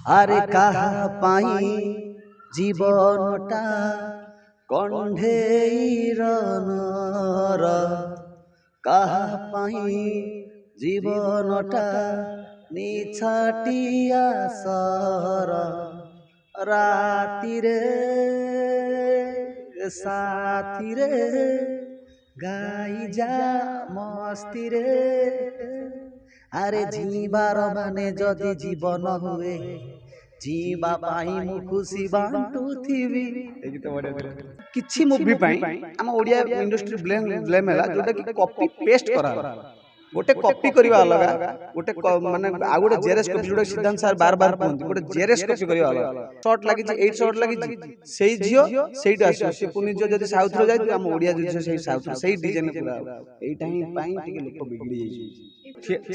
আরে কাহা পাই জীবনটা কণ্ঠেই রনর, কাহা পাই জীবনটা নিছাটিয়া সর, রাতিরে সাথীরে গাই যা মস্তিরে। আরে জীবার মানে যদি জীবন হুଏ, जीवा पाई मु खुशी बांटुथिबी। किछि मूवी पाई हम ओडिया इंडस्ट्री ब्लेम हैला जोटा कि कॉपी पेस्ट करा, गोटे कॉपी करबा अलगा, गोटे माने आ गोटे जेरेस कॉपी जोटा सिद्धांत सर बार बार कहंती गोटे जेरेस कॉपी करबा अलगा। शॉट लागि जे 8 शॉट लागि सेही जियो सेहीटा आसी से पुनी जो जदी साउथ रो जाय हम ओडिया जो सेही साउथ सेही डिजाइन पूरा एटा ही पाई टिके लोक बिगड़ी जाय।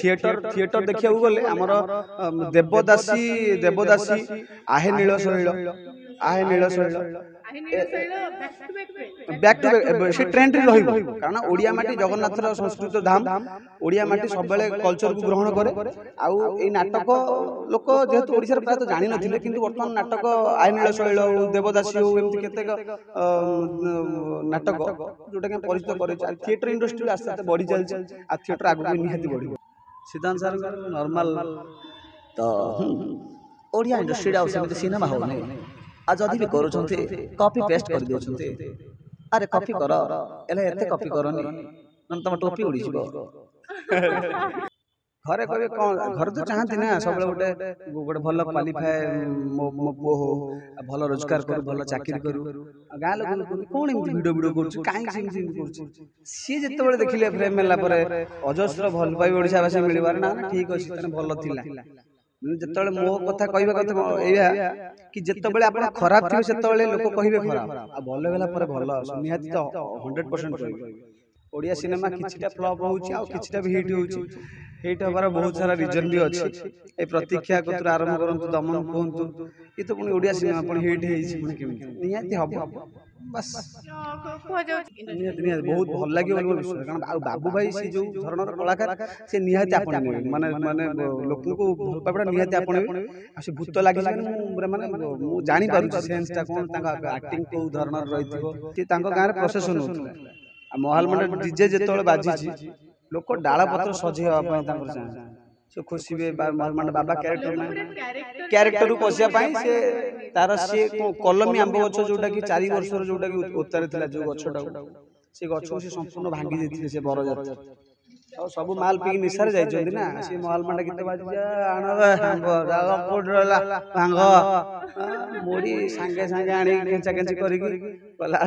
थिएटर देखिया गले आमर देवदासी आहे नील शैल बैक टू बैक से ट्रेंड रे रहिबो, कारण ओडिया माटी जगन्नाथर संस्कृत धाम, ओडिया माटी सब बेले कल्चर को ग्रहण करे। आउ ए नाटक लोक जेहेतु ओडिसा रे प्राय तो जानि नथिले, किंतु वर्तमान नाटक आहे नील शैल देवदासी हो एमति केते नाटक जोटा के परिचित करे। थिएटर इंडस्ट्री आस्ते आस्ते बढ़ी चल आ थिएटर आगु निहाती बढ़ी। सिद्धांत सर नॉर्मल तो ओडिया इंडस्ट्री सेमती सिनेमा हो आ जदि भी करूछंती कॉपी पेस्ट कर दिउछंती। अरे कॉपी कर एले एते कॉपी करनी न तम टोपी उड़ी जिवो। घरे कहबे कोन घर तो चाहती ना सब गोटे गोटे भलो क्वालिफाई मो हो, भलो रोजगार करू, भलो चाकरी करू। गाँ लोक कोन एमती वीडियो वीडियो करछ काई सिम करछ। सी जते बेले देखिले फ्रेम मेला परे अजस्र भल पाई ओडिसा भाषा मिलिबार ना ठीक अछि तने भलो थिला। जतबेले मो कथा कहबा कथा एया कि जतबेले आपण खराब थिबे सेतबेले लोक कहिबे खराब आ भलो भेला परे भलो निहाती तो 100% कहबे। ओडिया सिनेमा किछटा फ्लॉप होउची आ किछटा भी हिट होउची। हिट हबार बहुत सारा रीजन भी अछि। ए प्रतीक्षा कतुर आरंभ करंतु दमन कोंतु ई तो पुनी ओडिया सिनेमा पुनी हिट हेइची पुनी केमति निहाती हबो बस निहाती बहुत भल लागि बोल विश्वास। कारण बाबू भाई से जो धरणर कलाकार से निहाती आपण माने माने लोक को भल पाबडा निहाती आपण आ से भूत लागि माने मु जानि पारु सेंस ता कोन ताका एक्टिंग को धरणर रहिथिबो कि तांको गां रे प्रोसेशन होतला। आ महल मंडल डीजे जेतोले बाजिची लोक डाला पत्र सजे हवा पई तांकर चाह से खुशी बे महल मंडल बाबा कैरेक्टर पसिया पई से तार से कलमी आंब गछ जोटा कि 4 वर्ष रो जोटा कि उत्तर थिला जो गछटा से गछ से संपूर्ण भांगी देथिले से बरजात और सब माल पी निसार जाय जंदी ना से महल मंडल गीत बाजी आनबे आंब डाला कोडला भांग मोड़ी संगे संगे आनी केंचा केंची करी कला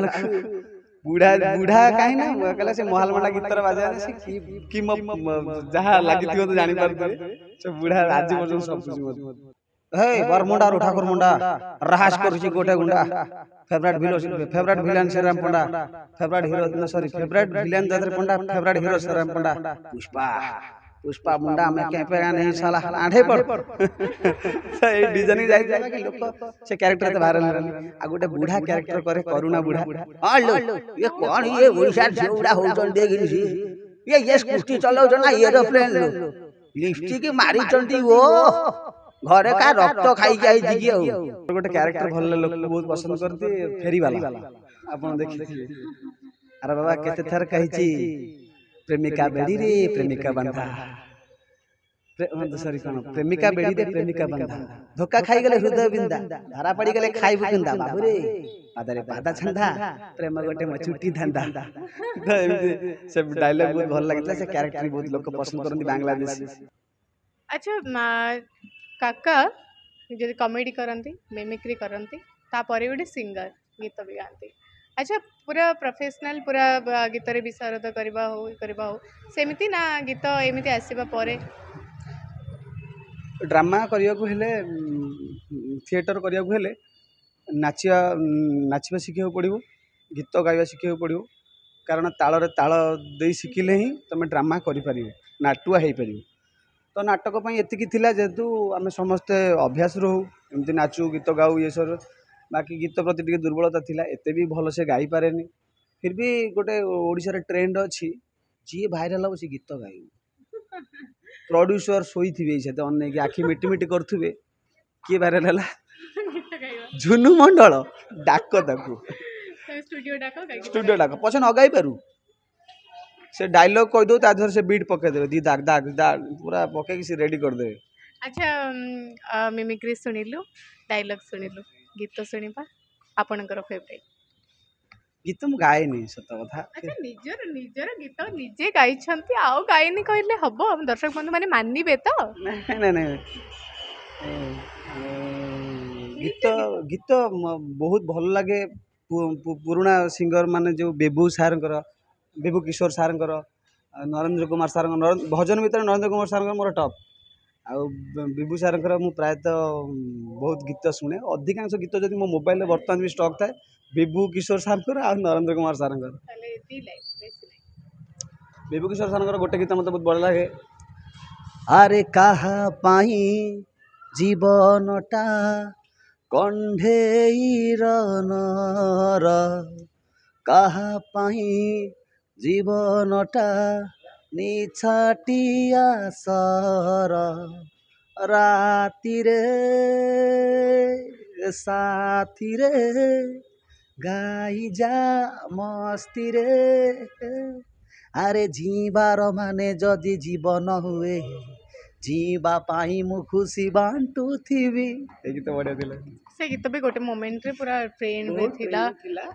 बुढ़ा बुढ़ा कहीं ना कहला से महल मंडा गीतर बाजा से की जहा लागि थियो तो जानि पारते से बुढ़ा राज्य बजन सब कुछ मत हे बरमुंडा रो ठाकुर मुंडा राहास करछि गोटे गुंडा favourite villain Sriram Panda favourite hero sorry favourite villain Dadar Panda favourite hero Sriram Panda Pushpa Munda में के पे नहीं साला आंधे पड़ से डिजाइनिंग जाई जाला कि लोक से कैरेक्टर त वायरल आ गोटे बूढ़ा कैरेक्टर करे करुणा बूढ़ा हां लो ये कौन ये ओडिसा झौड़ा होजन देखिन सी ये स्कूटी चलाउ जना एरोप्लेन लो लिपस्टिक मारी चंती वो घरे का रक्त खाई के आई दिगी हो गोटे कैरेक्टर भल लोक बहुत पसंद करती फेरी वाला आपन देखिथिबे। अरे बाबा केते थर कहिची प्रेमिका बेड़ी रे प्रेमिका बंधा सॉरी कोन प्रेमिका बेड़ी रे प्रेमिका बंधा धोखा खाई गेले हृदय बिंदा धारा पड़ी गेले खाई बुकिंदा बाबू रे पादरे पादा छंदा प्रेम गोटे मचुटी धंदा तो एमती से डायलॉग बहुत भल लागतला से कैरेक्टर बहुत लोग पसंद करंती बांग्लादेश। अच्छा काका जे कॉमेडी करंती मिमिक्री करंती ता परे गोटे सिंगर गीत भी गाती। अच्छा पूरा प्रोफेशनल पूरा गीत रे विशारद करबा हो सेमिति ना गीत एमिति आसीबा परे ड्रामा करिया को हेले थिएटर करिया को हेले नाचिबा शिखिया पड़िबो, गीत गाइबा शिखिया पड़िबो। कारण ताल रे ताल दे शिखिले ही तमे ड्रामा करि परिबो, नाटुआ हेई परिबो। तो नाटक पई एतिकी थिला जेतु आमे समस्त अभ्यास रहू एमति नाचू गीत गाऊ ये सर बाकी गीत प्रति टिके दुर्बलता थिला एते भी भल से गाई पारेनी। फिर भी गोटे ओडिसा रे ट्रेंड अछि जी वायरल हो से गीत गाई प्रोड्यूसर सोई थिबे से अने कि आखि मिटी मिटी करथुबे किए भाइराल है गीत गाइबा झुनु मंडल डाक ताकू तमे स्टूडियो डाको गाइबा स्टूडियो डाक पछे न गाई पारू से डायलॉग कह दो ता धर से बीट पके देबे दी दाग दाग दाग पूरा पके कि से रेडी कर देबे अच्छा मिमिक्री सुनिलु डायलॉग सुनिलु गीत सुनिबा आपनकर फेवरेट गीत मु गाए नहीं सत कथा अच्छा निजर निजर गीत निजे गाइछंती आउ गाइनी कहले हबो हम दर्शक बंधु माने मानिबे तो नहीं नहीं नहीं गीत गीत बहुत भल लगे पुराना सिंगर माने जो बेबू सार बेबू किशोर सार नरेंद्र कुमार सार भजन भीतर नरेंद्र कुमार सार मोर टॉप आउ बेबू सार मु प्रायतः बहुत गीत शुणे अधिकांश गीत जदि मो मोबाइल बर्तमान भी स्टॉक थाए बेबू किशोर सार आ नरेंद्र कुमार सार ताले दी लाइन बेसी लाइन बेबू किशोर सार गोटे गीत मत बहुत भल लगे आरे कहा पाई जीवनटा कंढेईर नर कहा पाई जीवनटा निछाटिया सर राति रे साथी रे गाई जा मस्ती रे आरे जीवार माने जदि जीवन हुए जीवा पाई मु खुशी बांटू थीबी ए गीत बढ़िया थिला से गीत भी गोटे मोमेंट रे पूरा ट्रेंड में थिला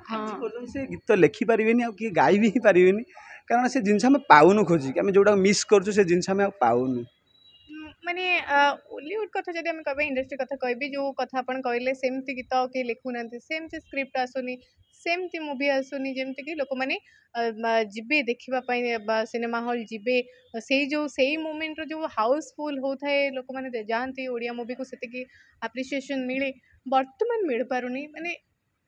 हाँ से गीत लिखि पारिबेनी आ कि गाई भी पारिबेनी कारण से जिनस हम पाउनु खोजी कि हम जोटा मिस करछु से जिनस हम पाउनु माने ओलीवुड कथा जदि हम कहबे इंडस्ट्री कथा कहबे जो कथा अपन कहले सेमती गीत के लिखु नांती सेमती स्क्रिप्ट आसुनी सेमती मूवी आसुनी जेमती कि लोक माने जिबे देखिबा पई सिनेमा हॉल जिबे सेई मोमेंट रो जो हाउसफुल होथाय लोक माने जानती ओडिया मूवी को सेते कि एप्रिसिएशन मिले वर्तमान मिल पारुनी माने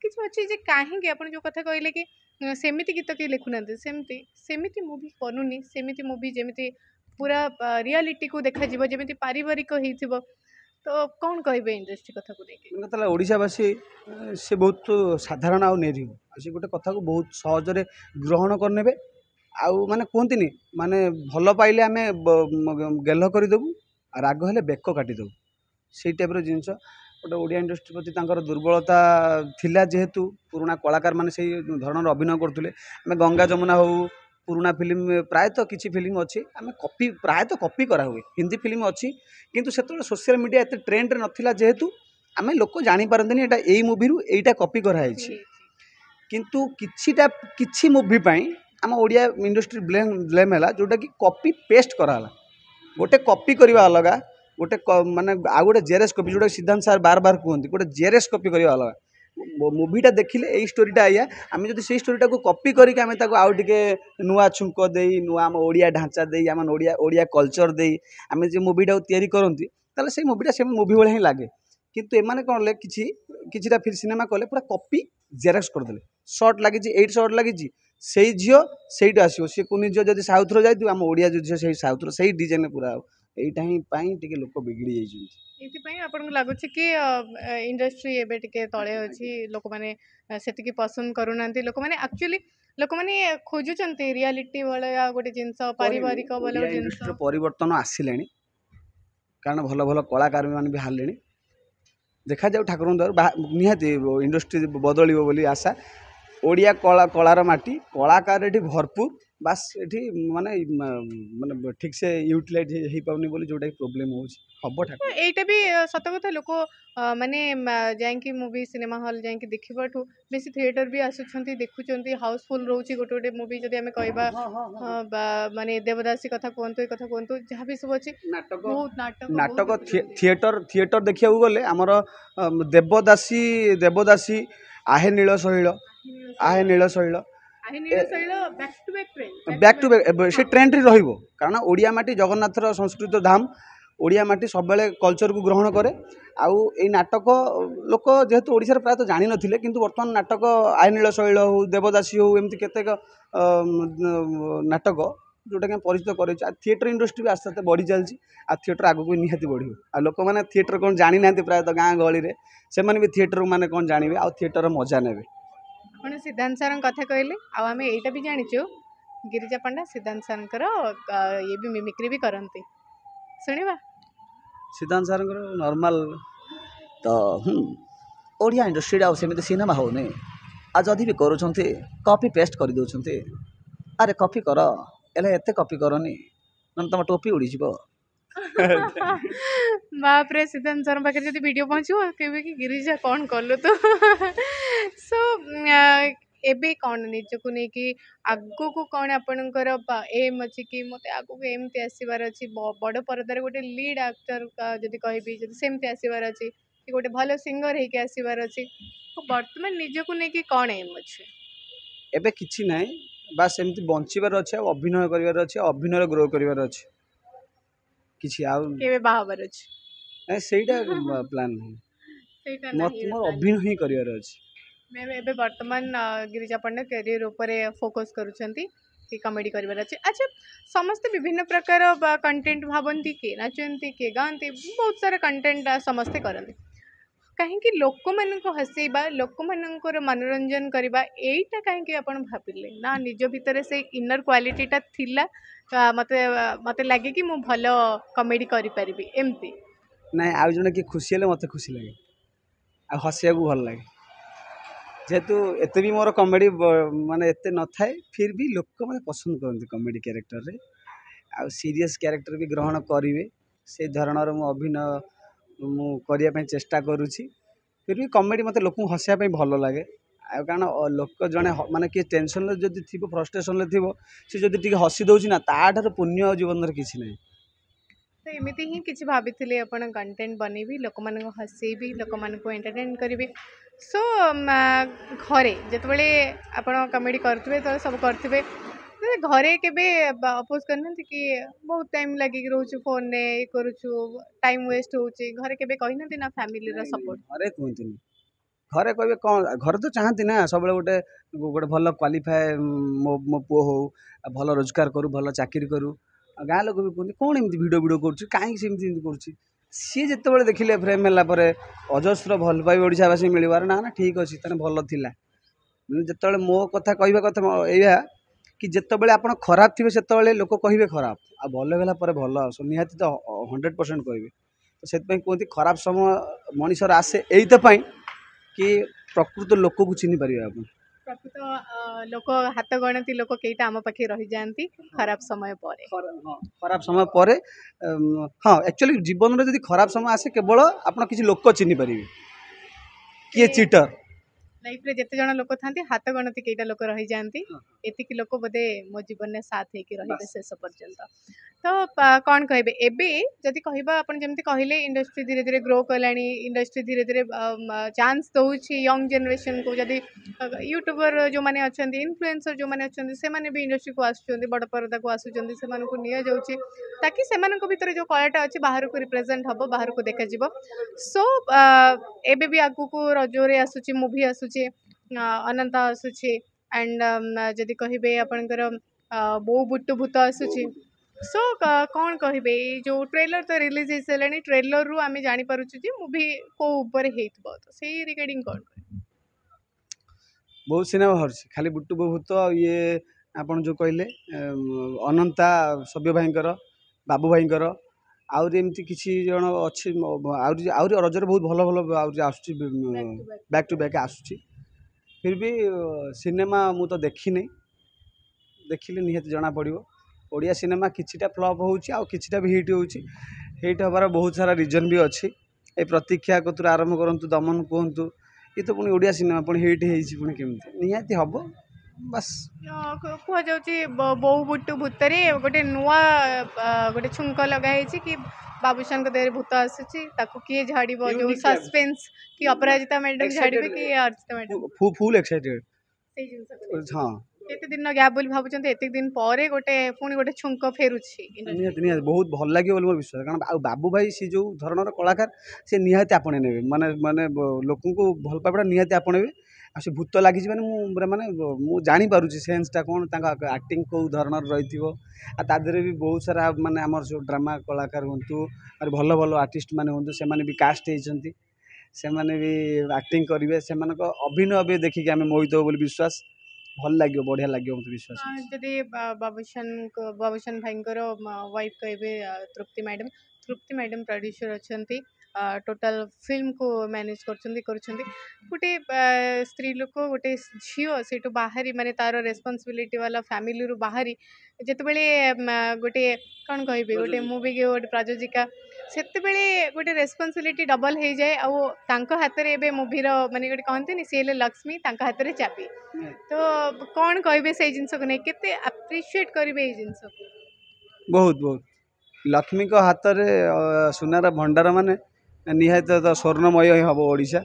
किछ अछि जे काहे कि अपन जो कथा कहले कि सेमिति गीत के लिखु नांती सेमिति मूवी बनुनी सेमिति मूवी जेमिति पूरा रियलिटी को देखा जीव जेमिति पारिवारिक हेइथिबो तो कौन कहबे इंडस्ट्री कथा को देखि मन कतला ओडिशावासी से बहुत साधारण आउ नेरी से गोटे कथा को बहुत सहजरे ग्रहण करनेबे आउ माने कहंतिनी माने भल पाइले आमे गेल्ह करदेबू आ राग हेले बेक काटिदेबू से टाइप जिनस गोटे ओडिया इंडस्ट्री प्रति तांकर दुर्बलता थिला जेहेतु पुराना कलाकार माने से धरणर अभिनय करथुले आमे गंगा जमुना हो पुराना फिल्म प्रायतः किसी फिल्म अच्छी आम कॉपी प्रायतः कॉपी करा हुए हिंदी फिल्म अच्छी किंतु से सोशल मीडिया एत ट्रेंड नथिला जेहेतु आम लोक जानी पारंतनी एटा एई मूवी रु एटा कॉपी करा है किंतु किछि मूवी पई आम ओडिया इंडस्ट्री ब्लेम है जोटा कि कॉपी पेस्ट कराला गोटे कॉपी करवा अलगा गोटे माने आ गोटे जेरेस कॉपी जोटा सिद्धांत सार बार बार कहते गोटे जेरेस कॉपी करवा अलगा मूवीटा देखिले यही स्टोरीटा आया आम जो से स्टोरीटा को कॉपी करके आम आउ टिके नुआ छुंक दे नुआ आम ओडिया ढांचा दे आम ओडिया ओडिया कल्चर दे आम जो मूवीटा तैयारी करती ताले से मूवीटा से मूवी भाई ही लगे किंतु एमाने कौन ले किछिटा फिर सिनेमा कले पूरा कॉपी जेरेक्स करदे शॉर्ट लगी 8 शॉर्ट लगी से झील से आसो सी कुनी झील जब साउथ रो जाइए आम ओडिया जो झील साउथ रो से डिजाइन पूरा यहीटा ही टिके लोक बिगड़ी जाइए आपको लगुच कि इंडस्ट्री एबे टिके तले अच्छी लोक मैंने से पसंद करूना लोक मैंने एक्चुअली लोक मैंने खोजुचंती रियलिटी वाला गोटे जिनस पारिवारिक वाला जिनस परिवर्तन आसिले कारण भल भल कलाकार मैंने भी हारे देखा जाऊ ठाकुर द्वारा निहाती इंडस्ट्री बदल बोली आशा ओडिया कलार माटी कलाकार ये भरपूर बास ये माने माने ठीक से यूटिलाइज हो पाउनी बोली जोटा प्रॉब्लम हम ठाकुर एटा भी सत कथा लोक माने जाइकी मूवी सिनेमा हॉल जाइकी देखिबाठू बेसी थिएटर भी आसुछंती देखुचंती हाउसफुल रोची गोटे गोटे मूवी जदि आमे कहबा माने देवदासी कथा कहंतु कथा कहंतु जहाँ भी सब अछि नाटक बहुत नाटक थिएटर देखिया गले आमर देवदासी आहे नील शैल बैक टू बैक से ट्रेंड रे रहिबो कारण ओडिया माटी जगन्नाथर संस्कृत धाम ओडिया माटी सब बेले कल्चर को ग्रहण करे आउ ए नाटक लोक जेहेतु ओडिसा प्रायतः जानी नथिले किंतु वर्तमान नाटक आहे नील शैल हो देवदासी हो एमती केतेक नाटक जोटा कि परिचित करे थिएटर इंडस्ट्री भी आस्ते आस्ते बढ़ी चलती आ थिएटर आगु भी निहाती बढ़ियो आ लोक मैंने थिएटर कौन जानी ना प्रायतः गाँ गहली में से मैंने भी थिएटर माने कौन जानवे आ थिएटर मजा नेबे आपण सिद्धांत सर कथा कहले आम एटा भी जानिचु गिरिजा पंडा सिद्धांत सर ये भी मिमिक्री भी करती शुणा सिद्धांत सर नॉर्मल तो ओडिया इंडस्ट्री सेमती सिनेमा होने आ जदि भी करूँच कॉपी पेस्ट कर दौरान अरे कॉपी कर एले एते कॉपी करनी ना तुम टोपी उड़ीज बाप रे सिद्धांत सर पाखे जब वीडियो पहुँचो केबे कि गिरिजा कौन कलु तो सो एबे कौन निजको नहीं कि आगो को कौन आपणकर एम अच्छी कि मत आगो को एमती आसबार अच्छी बड़ परदार गोटे लीड एक्टर जदि कहबी जदि सेमती आसबार अच्छी कि गोटे भल सिंगर होके आसबार अच्छी तो बर्तमान निजको नहीं कि कौन एम अच्छे ଏବେ କିଛି ନାହିଁ ବାସ୍ ଏମିତି ବଞ୍ଚିବାର ଅଛି ଆଉ ଅଭିନୟ କରିବାର ଅଛି ଅଭିନୟ ଗ୍ରୋ କରିବାର ଅଛି କିଛି ଆଉ केबे बाहाबर अच्छे ନାଇଁ ସେଇଟା ପ୍ଲାନ୍ ନାହିଁ ସେଇଟା ମତେ ନାହିଁ ମୋର plan। ଅଭିନୟ ହିଁ କରିବାର ଅଛି मैम एबे वर्तमान गिरिजा पंडा कैरियर ऊपर फोकस करुछंती कि कॉमेडी करिवार अछि अच्छा समस्त विभिन्न प्रकार कंटेंट भावंती के नाचंती के गांती बहुत सारा कंटेंट समस्ते करंती कहीं लोक मानक हसैबा लोक मानकर मनोरंजन करबा एटा कहीं आपण भाबिले ना निज भितर से इनर क्वालिटीटा थिला मते मते लागे कि मु भलो कॉमेडी करि परिबी एमती ନାଇଁ ଆଉ ଜଣେ କିଏ ଖୁସି ହେଲେ ମତେ ଖୁସି ଲାଗେ ଆଉ ହସିବାକୁ ଭଲ ଲାଗେ ଯେହେତୁ ଏତେ ବି ମୋର କମେଡି ମାନେ ଏତେ ନଥାଏ ଫିର୍ ବି ଲୋକ ମୋତେ ପସନ୍ଦ କରନ୍ତି କମେଡି କ୍ୟାରେକ୍ଟରରେ ଆଉ ସିରିୟସ୍ କ୍ୟାରେକ୍ଟର ବି ଗ୍ରହଣ କରିବେ ସେଇ ଧରଣର ମୁଁ ଅଭିନୟ ମୁଁ କରିବା ପାଇଁ ଚେଷ୍ଟା କରୁଛି ଫିର୍ ବି କମେଡି ମୋତେ ଲୋକଙ୍କୁ ହସିବା ପାଇଁ ଭଲ ଲାଗେ ଆଉ କାରଣ ଲୋକ ଜଣେ ମାନେ କିଏ ଟେନସନରେ ଯଦି ଥିବ ଫ୍ରଷ୍ଟ୍ରେସନରେ ଥିବ ସେ ଯଦି ଟିକେ ହସି ଦେଉଛି ନା ତାଠାରୁ ପୁଣ୍ୟ ଆଉ ଜୀବନରେ କିଛି ନାହିଁ तो एमती ही किसी भाभी अपन कंटेंट बनैबी लोक मानक हसैबी लोक मानक एंटरटेन करी सो घरे जिते आप कमेडी करुवे तो सब करुवे घरे केबे अपोज करना कि बहुत टाइम लगिक रोच फोन ने करुचु टाइम वेस्ट होची घरे केबे कहना ना फैमिली रो सपोर्ट ଘରେ କୁହନ୍ତିନି ଘରେ କହିବେ କ'ଣ ଘରେ ତ ଚାହାନ୍ତି ନା ସବୁବେଳେ ଗୋଟେ ଗୋଟେ ଭଲ କ୍ୱାଲିଫାଏ ମୋ ପୁଅ ହଉ ଆଉ ଭଲ ରୋଜଗାର କରୁ ଭଲ ଚାକିରି କରୁ ଆଉ ଗାଁ ଲୋକ ବି କୁହନ୍ତି କ'ଣ ଏମିତି ଭିଡ଼ିଓ ଭିଡ଼ିଓ କରୁଛି କାହିଁକି ସେମିତି ଏମିତି କରୁଛି ସିଏ ଯେତେବେଳେ ଦେଖିଲେ ଫ୍ରେମ୍ ହେଲା ପରେ ଅଜସ୍ର ଭଲ ପାଇବା ଓଡ଼ିଶାବାସୀ ମିଳିବାର ନା ନା ଠିକ୍ ଅଛି ତାହେଲେ ଭଲ ଥିଲା ଯେତେବେଳେ ମୋ କଥା କହିବା କଥା ଏଇଆ କି ଯେତେବେଳେ ଆପଣ ଖରାପ ଥିବେ ସେତେବେଳେ ଲୋକ କହିବେ ଖରାପ ଆଉ ଭଲ ହେଲା ପରେ ଭଲ ନିହାତି ତ 100% କହିବେ ତ ସେଥିପାଇଁ କୁହନ୍ତି ଖରାପ ସମୟ ମଣିଷର ଆସେ ଏଇଥିପାଇଁ कि प्रकृत लोक को चिन्ह पारे आप प्रकृत लोक हाथ गणती लोक कईटा आम पाखे रही जाती खराब समय पर खराब समय पर हाँ एक्चुअली जीवन में जब खराब समय आसे केवल आप किसी लोक चिन्ह पारे किए चीटर लाइफ रे जिते जन लोक था हाथ गणती कईटा लोक रही जाती एतिक लोक बोधे मो जीवन में साथ होकर रही शेष पर्यंत तो कौन कहे एबे जदि कहबा अपन जमती कहले इंडस्ट्री धीरे धीरे ग्रो कलानी इंडस्ट्री धीरे धीरे चांस दउछि यंग जनरेशन को जदि यूट्यूबर जो माने अछंती इन्फ्लुएंसर जो माने अछंती से माने भी इंडस्ट्री को आसुचंती बड़ पर्दा को आसुचंती से माने को निया जाउछि ताकि से माने को भीतर जो कलाटा अछि बाहर को रिप्रेजेंट हबो बाहर को देखा जिवो सो एबे भी आगु को रजोरे आसुछि मूवी आसुछि अनंत आसुछि एंड जदि कहबे आपनकर बो बुट्टू भूत आसुछि सो कौन कहे जो ट्रेलर तो रिलीज हो सारे ट्रेलर रु आम जापर मूवी को ऊपर तो से रिगार्डिंग कौन बहुत सिनेमा बाहर खाली बुट्टू भूत ये आपन जो कहले अनंता सभ्य भाईंकर बाबू भाईंकर आउरी एमती किसी जन अच्छी आउरी रजरे बहुत भल भल आउरी आसुची बैक टू बैक आसुची फिर भी सिनेमा मु तो देखी देखिले निहाती जना पड़ो ओडिया सिनेमा किछिटा फ्लॉप होउची आ किछिटा भी हिट होउची हिट हबार बहुत सारा रीजन भी अच्छी ए प्रतीक्षा कतुर आरंभ करंतु दमन कहतु ये तो पुणी ओडिया सिनेमा पुणी हिट होइची पुणी केमती निहाती हबो बस कह जाउची बो बुट्टू भूतरे गोटे नुआ गोटे छुंक लगाई कि बाबूशान देहरे भूत आसुची ताको किए झाड़िबो जो सस्पेंस कि अपराजिता मैडम झाड़िबे कि अर्चिता मैडम फुल एक्साइटेड सेही जिंस हाँ केते दिन गैप बोली भाबुचंते एतिक दिन परे गोटे पुणी गोटे छुंक फेरुची निहाती निहाती बहुत भल लगे बोली मोर विश्वास कारण आ बाबू भाई सी जो धरणर कलाकार से निहाती आपणे नेबे माने माने लोकंको भल पाइबा निहाती आपणेबे आ से भूत लागिଛି ମାନେ ମୁଁ ମାନେ ମୁଁ ଜାଣି ପାରୁଛି ସେନ୍ସଟା କ'ଣ ତାଙ୍କ ଆକ୍ଟିଂ କେଉଁ ଧରଣର ରହିଥିବ ଆଉ ତା ଦେହରେ ବି ବହୁତ ସାରା ମାନେ ଆମର ସବୁ ଡ୍ରାମା କଳାକାର ହୁଅନ୍ତୁ ଆହୁରି ଭଲ ଭଲ ଆର୍ଟିଷ୍ଟ ମାନେ ହୁଅନ୍ତୁ ସେମାନେ ବି କାଷ୍ଟ ହେଇଛନ୍ତି ସେମାନେ ବି ଆକ୍ଟିଂ କରିବେ ସେମାନଙ୍କ ଅଭିନୟ ବି ଦେଖିକି ଆମେ ମୋହିତ ହେବ ବୋଲି ବିଶ୍ୱାସ ଭଲ ଲାଗିବ ବଢ଼ିଆ ଲାଗିବ ମୋତେ ବିଶ୍ୱାସ ଯଦି ବାବୁଶାନ ଭାଇଙ୍କର ୱାଇଫ୍ କହିବେ ତୃପ୍ତି ମ୍ୟାଡ଼ାମ୍ ପ୍ରଡ୍ୟୁସର ଅଛନ୍ତି टोटल फिल्म को मैनेज कर गोटे स्त्री लोक गोटे झील से बाहरी माने तार रेस्पॉन्सिबिलिटी वाला फैमिली रू बाहरी जितेबले गोटे कौन कह गोटे मूवी के गोटे प्रयोजिका सेतेबेले गोटे रेस्पॉन्सिबिलिटी डबल हो जाए आउ हाथ में मूवीर माने गोटे कहते सी हेले लक्ष्मी हाथ में चाबी तो कौन कहे से जिनस को नहीं केते अप्रिशिएट करेंगे ये जिनस को बहुत बहुत लक्ष्मी को हाथ में सुनार भंडार माने निहाती तो स्वर्णमय ही हम ओडिशा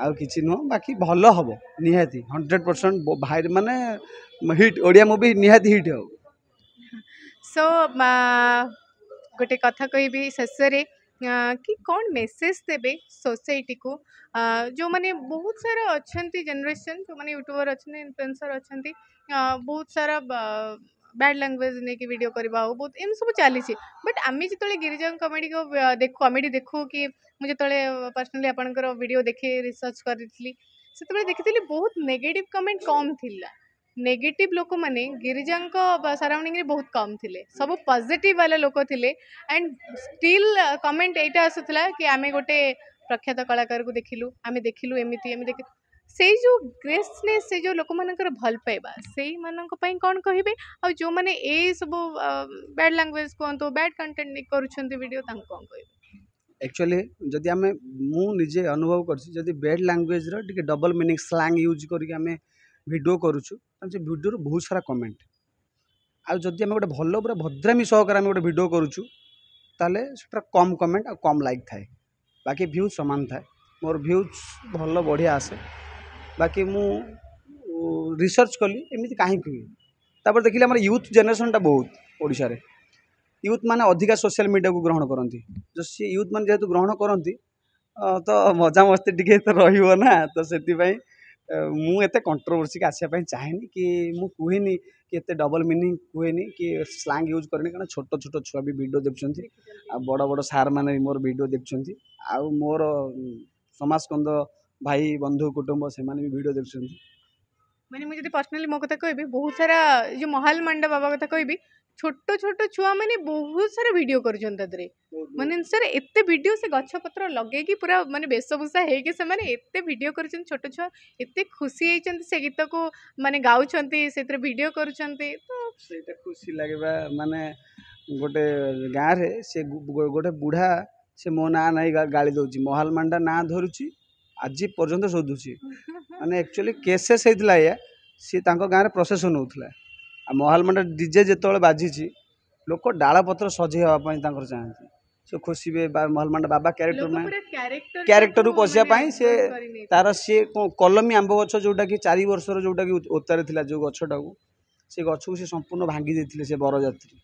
आउ किछि नुह बाकी भल हम निहाती 100% भाई माने हिट ओडिया मूवी निहाती हिट हो सो गोटे कथा कहि शेष कि कौन मेसेज देबे सोसाइटी को जो माने बहुत सारा अच्छा जनरेशन जो माने यूट्यूबर अच्छा इन्फ्लुएंसर अच्छा बहुत सारा बैड लैंग्वेज नहीं कि वीडियो करवा हो बहुत एम सब चली बट आम जो गिरिजा कमेडी को देख कमेडी देखू कि मुझे पर्सनाली आपंकर वीडियो देखी रिसर्च करी से देखी बहुत नेगेटिव कमेंट कम थिला नेगेटिव लोक मैंने गिरिजा सराउंडिंग रे बहुत कम थिले सब पॉजिटिव वाला लोक थिले एंड स्टिल कमेंट एटा आसुतला कि आमे गोटे प्रख्यात कलाकार को देखिलु आमे देखिलु एमिति आमे देखि से जो ग्रेसनेस से जो लोक मानकर भल पाइबा से मानक पई कोन कहिबे आ जो माने ए सब बैड लैंग्वेज कोंतो बैड कंटेंट करूछंती वीडियो तां कोन कहिबे एक्चुअली जदि आमे मु निजे अनुभव करछि जदि बैड लैंग्वेज रो टिके डबल मीनिंग स्लैंग यूज करके आमे वीडियो करूछु से वीडियो बहुत सारा कमेंट आ जदि आमे गोटे भल पूरा भद्रामी सहकार आमे गोटे वीडियो करूछु ताले सेटा कम कमेंट आ कम लाइक थाए बाकी व्यूज समान थाए मोर व्यूज भल बढ़िया आसे बाकी मु रिसर्च कली एमती कहीं तापर देखिले हमर यूथ जनरेशन टा बहुत ओडिशा रे यूथ माने अधिका सोशल मीडिया को ग्रहण करती जो सी यूथ माने जेहेतु ग्रहण करती तो मजा मस्ती टिके तो रहिबो ना तो सेति पई मु एते कंट्रोवर्सी के आसिया पई चाहेनी कि मु कुहेनी कि एते डबल मीनिंग कुहेनी कि स्लैंग यूज करनी कारण छोट छोट छुआ भी वीडियो देखछंती आ बड़ बड़ सार माने मोर वीडियो देखछंती आ मोर समाज कंद भाई बंधु कुटुंब से माने भी वीडियो देखछंती माने मुझे पर्सनली मो कथा कहबी बहुत सारा जो महल मंडा बाबा कथा कहबी छोट छोट छुआ मैंने बहुत सारा वीडियो कर माने सर एते वीडियो से गछ पत्र लगे कि पूरा माने वेशभूषा है कि से माने एते वीडियो कर छोट छुआ एते खुशी होइचंती से गीत को माने गाउचंती सेतरे वीडियो करूचंती तो सेटा खुशी लागबा माने गोटे गाँव रे से गोटे बुढ़ा से मो ना नहीं गाली दउची महल मंडा ना धरुची आज पर्यंत शोधुची माने एक्चुअली केसेस होइतला या सी तांको गाँव रे प्रोसेसन होउतला आ महल मंडा डीजे जेतोले बाजीची लोक डाला पत्र सजे हवा पई तांकर चाहती से खुशी बे महल मंडा बाबा कैरेक्टर लोग में पूरा कैरेक्टर रू पसिया माने पई से करि नै तार सी कलमी आंब गछ जोटा कि 4 वर्षर जोटा कि ओतारे थिला जो गछटा को से गछ को से संपूर्ण भांगी देथिले से बरजात्री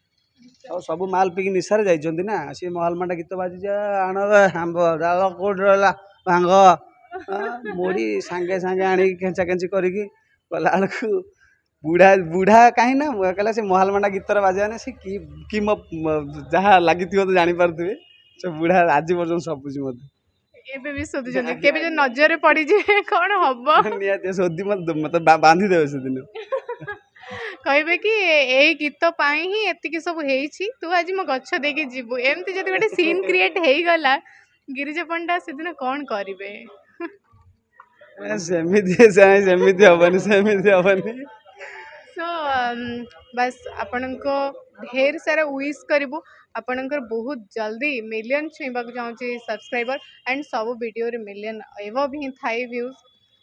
और सब माल पिक निशारे जाइछंती ना से महल मंडा गीत बाजी जा आण आंब डाल कोड रला भांग मोड़ी सांगे सांगे आनी केंचा केंची करिकी गला बेलू बुढ़ा बुढ़ा कहीं ना कहला से महल मंडा गीतर बाजाने से कि मो जहाँ लगी तो जानी पारे से बुढ़ा आज पर्यटन सबुझी मत एबे भी सोधुचंती केबे जे नजर पड़ी जे कोन हबो निहाती सोधी मत बांधी देवे से दिन कहबे कि एई गीत पाई ही एतिकी सब हेइछि तू आज मो गच्छ देके जीवु एमती जति गोटे सीन क्रिएट हेई गला गिरिजा पंडा से दिन कोन करिवे सेमिति हबनी सो बस आपण को ढेर सारा विश करिबु आपणकर बहुत जल्दी मिलियन छुईबा चाहूँगी सब्सक्राइबर एंड सब वीडियो रे मिलियन एवं भी थाई व्यूज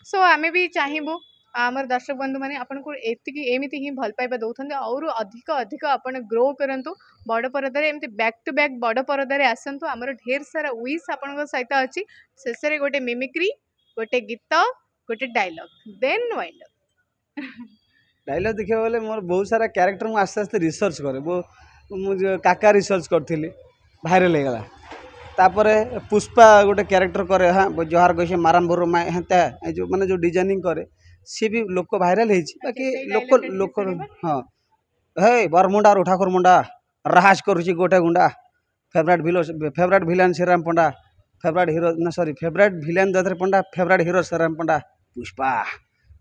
सो आमे भी चाहिबू आमर दर्शक बंधु मैंने आपको एमती ही भल पाइबा दौरान और अधिक अधिक आपन ग्रो करंतु बड़ परदार एमती बैक टू बैक बड़ परदार आसतु आमर ढेर सारा विश आपण सहित अच्छी शेष में गोटे मिमिक्री गोटे गीत गोटे dialogue then wind up dialogue देखा बोले मोर बहुत सारा कैरेक्टर मुझे आस्ते आस्ते रिसर्च करे मुझे काका रिसर्च करी भाइराल होगा तापर पुष्पा गोटे कैरेक्टर करे हाँ जोहार गई माराम्बर हेता जो माने जो डिजाइनिंग करे सी भी लोक भाइराल बाकी लोक लोक हाँ हे बरमुंडा रू ठाकुर मुंडा राज करुच्ची गोटे गुंडा favourite villain Shriram Panda favourite hero ना सॉरी फेवरेट भिलेन दधर पंडा फेवरेट हीरो श्रीराम पंडा पुष्पा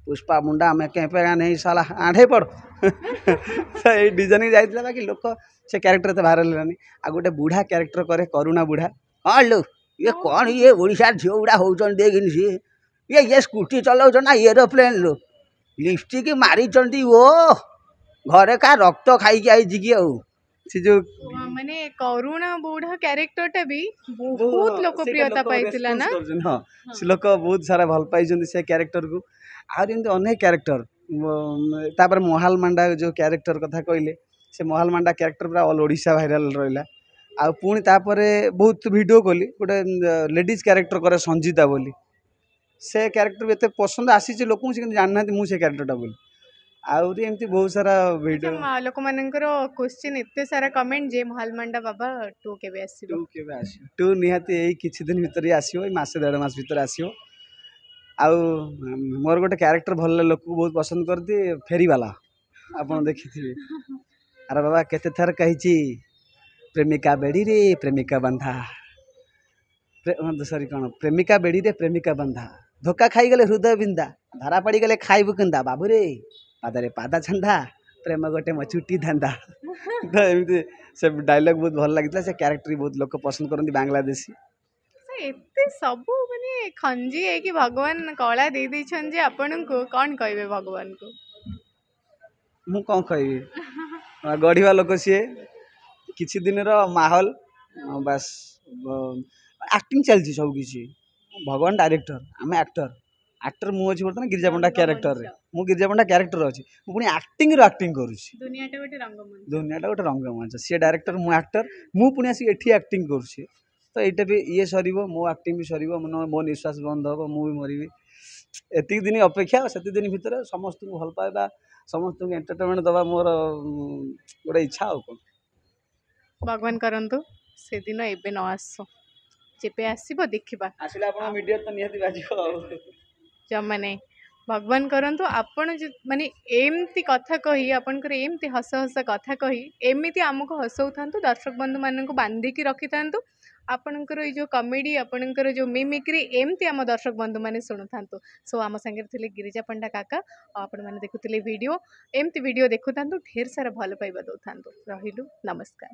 पुष्पा मुंडा में कहीं नहीं साला आढ़े पड़ ये डिजाइनिंग जाइए बाकी लोक से कैरेक्टर तो भाइराल होनी आ गोटे बुढ़ा कैरेक्टर करे करुणा बुढ़ा हाँ लो ये कौन ये ओडिशा झील गुड़ा होउछन देखिन सी ये स्कूटी चलाउछ ना एरोप्लेन लो लिपस्टिक मारी ओ घरे का रक्त खाई के आई कि आउ ସେ ଯୋଉ ମାନେ କରୁଣ ବୁଢ଼ କ୍ୟାରେକ୍ଟରଟା ବି ବହୁତ ଲୋକପ୍ରିୟତା ପାଇଥିଲା ନା। ହଁ ସେ ଲୋକ ବହୁତ ସାରା ଭଲ ପାଇଛନ୍ତି ସେ କ୍ୟାରେକ୍ଟରକୁ। ଆହୁରି ଏମିତି ଅନେକ କ୍ୟାରେକ୍ଟର ତାପରେ ମହାଲ ମାଣ୍ଡା ଯୋଉ କ୍ୟାରେକ୍ଟର କଥା କହିଲେ ସେ ମହାଲ ମାଣ୍ଡା କ୍ୟାରେକ୍ଟର ପୁରା ଅଲ୍ ଓଡ଼ିଶା ଭାଇରାଲ ରହିଲା। ଆଉ ପୁଣି ତାପରେ ବହୁତ ଭିଡ଼ିଓ କଲି ଗୋଟେ ଲେଡ଼ିଜ୍ କ୍ୟାରେକ୍ଟର କରେ ସଞ୍ଜିତା ବୋଲି ସେ କ୍ୟାରେକ୍ଟର ଏତେ ପସନ୍ଦ ଆସିଛି ଲୋକଙ୍କୁ ସେ କିନ୍ତୁ ଜାଣିନାହାନ୍ତି ମୁଁ ସେ କ୍ୟାରେକ୍ଟରଟା ବୋଲି। ଆହୁରି ଏମିତି ବହୁତ ସାରା ଭିଡ଼ିଓ ଲୋକମାନଙ୍କର କ୍ୱେଶ୍ଚିନ୍ ଏତେ ସାରା କମେଣ୍ଟ ଯେ ମହାଲମାଣ୍ଡା ବାବା 2 କେବେ ଆସିବ। କେବେ ଆସିବ 2 ନିହାତି ଏଇ କିଛି ଦିନ ଭିତରେ ଆସିବ ଏଇ ମାସେ ଦେଢ଼ ମାସ ଭିତରେ ଆସିବ। ଆଉ ମୋର ଗୋଟେ କ୍ୟାରେକ୍ଟର ଭଲ ଲୋକକୁ ବହୁତ ପସନ୍ଦ କରନ୍ତି ଫେରିବାଲା ଆପଣ ଦେଖିଥିବେ। ଆରେ ବାବା କେତେ ଥର କହିଛି ପ୍ରେମିକା ବେଡ଼ିରେ ପ୍ରେମିକା ବନ୍ଧା ସରି କ'ଣ ପ୍ରେମିକା ବେଡ଼ିରେ ପ୍ରେମିକା ବନ୍ଧା ଧୋକା ଖାଇଗଲେ ହୃଦୟ ବିନ୍ଧା ଧରା ପଡ଼ିଗଲେ ଖାଇବୁ କିନ୍ଦା ବାବୁରେ ପାଦରେ ପାଦା ଛନ୍ଧା ପ୍ରେମ ଗୋଟେ ମଚୁଟି ଧାନ୍ଦା ତ ଏମିତି ସେ ଡାଇଲଗ୍ ବହୁତ ଭଲ ଲାଗିଥିଲା। ସେ କ୍ୟାରେକ୍ଟର ବି ବହୁତ ଲୋକ ପସନ୍ଦ କରନ୍ତି ବାଂଲାଦେଶୀ। ଏତେ ସବୁ ମାନେ ଖଞ୍ଜି ହେଇକି ଭଗବାନ କଳା ଦେଇ ଦେଇଛନ୍ତି ଯେ ଆପଣଙ୍କୁ କ'ଣ କହିବେ ଭଗବାନଙ୍କୁ? ମୁଁ କ'ଣ କହିବି ଗଢ଼ିବା ଲୋକ ସିଏ କିଛି ଦିନର ମାହୋଲ ବାସ୍ ଆକ୍ଟିଂ ଚାଲିଛି ସବୁ କିଛି। ଭଗବାନ ଡାଇରେକ୍ଟର ଆମେ ଆକ୍ଟର ମୁଁ ଅଛି ବର୍ତ୍ତମାନ ଗିରିଜା ପଣ୍ଡା କ୍ୟାରେକ୍ଟରରେ ମୁଁ ଗିରିଜା ପଣ୍ଡା କ୍ୟାରେକ୍ଟର ଅଛି ମୁଁ ପୁଣି ଆକ୍ଟିଂରୁ ଆକ୍ଟିଂ କରୁଛି। ଦୁନିଆଟା ଗୋଟେ ରଙ୍ଗମଞ୍ଚ ସିଏ ଡାଇରେକ୍ଟର ମୁଁ ଆକ୍ଟର ମୁଁ ପୁଣି ଆସିକି ଏଠି ଆକ୍ଟିଂ କରୁଛି। ତ ଏଇଟା ବି ଇଏ ସରିବ ମୋ ଆକ୍ଟିଂ ବି ସରିବ ମୋ ନିଶ୍ୱାସ ବନ୍ଦ ହେବ ମୁଁ ବି ମରିବି। ଏତିକି ଦିନ ଅପେକ୍ଷା ସେତିକି ଦିନ ଭିତରେ ସମସ୍ତଙ୍କୁ ଭଲ ପାଇବା ସମସ୍ତଙ୍କୁ ଏଣ୍ଟରଟେନମେଣ୍ଟ ଦେବା ମୋର ଗୋଟେ ଇଚ୍ଛା। ଆଉ କ'ଣ ଭଗବାନ କରନ୍ତୁ ସେଦିନ ଏବେ ନ ଆସୁ ଯେବେ ଆସିବ ଦେଖିବା ଆସିଲେ ଆପଣ ମିଡ଼ିଆ ତ ନିହାତି ବାଜିବ ଆଉ ଜମା ନାହିଁ। ଭଗବାନ କରନ୍ତୁ ଆପଣ ମାନେ ଏମିତି କଥା କହି ଆପଣଙ୍କର ଏମିତି ହସ ହସ କଥା କହି ଏମିତି ଆମକୁ ହସଉଥାନ୍ତୁ ଦର୍ଶକ ବନ୍ଧୁମାନଙ୍କୁ ବାନ୍ଧିକି ରଖିଥାନ୍ତୁ। ଆପଣଙ୍କର ଏଇ ଯେଉଁ କମେଡ଼ି ଆପଣଙ୍କର ଯେଉଁ ମିମିକ୍ରି ଏମିତି ଆମ ଦର୍ଶକ ବନ୍ଧୁମାନେ ଶୁଣୁଥାନ୍ତୁ। ସୋ ଆମ ସାଙ୍ଗରେ ଥିଲେ ଗିରିଜା ପଣ୍ଡା କାକା ଆଉ ଆପଣମାନେ ଦେଖୁଥିଲେ ଭିଡ଼ିଓ ଏମିତି ଭିଡ଼ିଓ ଦେଖୁଥାନ୍ତୁ ଢେର ସାରା ଭଲ ପାଇବା ଦେଉଥାନ୍ତୁ। ରହିଲୁ ନମସ୍କାର।